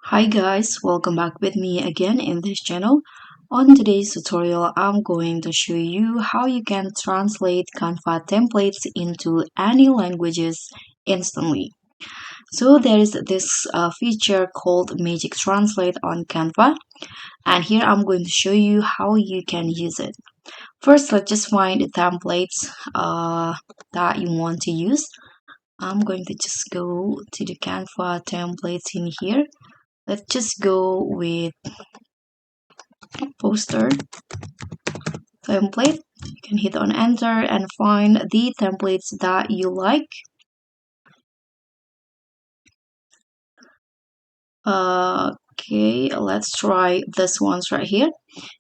Hi guys, welcome back with me again in this channel. On today's tutorial, I'm going to show you how you can translate Canva templates into any languages instantly. So there is this feature called Magic Translate on Canva, and here I'm going to show you how you can use it. First, let's just find the templates that you want to use. I'm going to just go to the Canva templates in here. Let's just go with poster template. You can hit on enter and find the templates that you like. Okay, let's try this ones right here.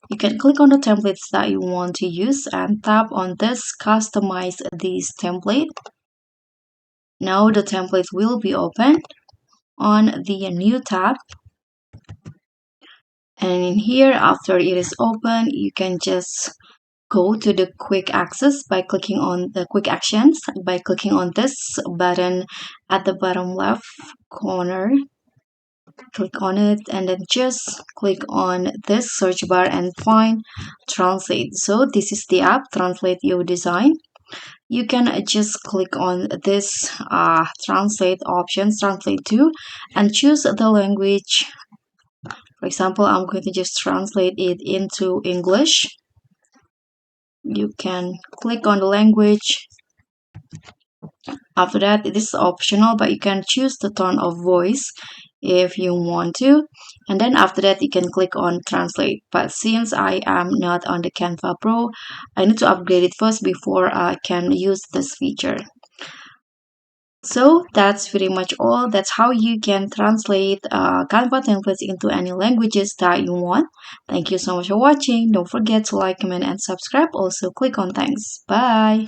You can click on the templates that you want to use and tap on this customize this template. Now the template will be open on the new tab, and in here after it is open you can just go to the quick access by clicking on the quick actions by clicking on this button at the bottom left corner. Click on it and then just click on this search bar and find translate. So this is the app translate your design. You can just click on this translate options, translate to, and choose the language. For example, I'm going to just translate it into English. You can click on the language. After that, it is optional, but you can choose the tone of voice if you want to. And then after that, you can click on translate. But since I am not on the Canva Pro, I need to upgrade it first before I can use this feature. So that's pretty much all. That's how you can translate Canva templates into any languages that you want. Thank you so much for watching. Don't forget to like, comment, and subscribe. Also, click on thanks. Bye.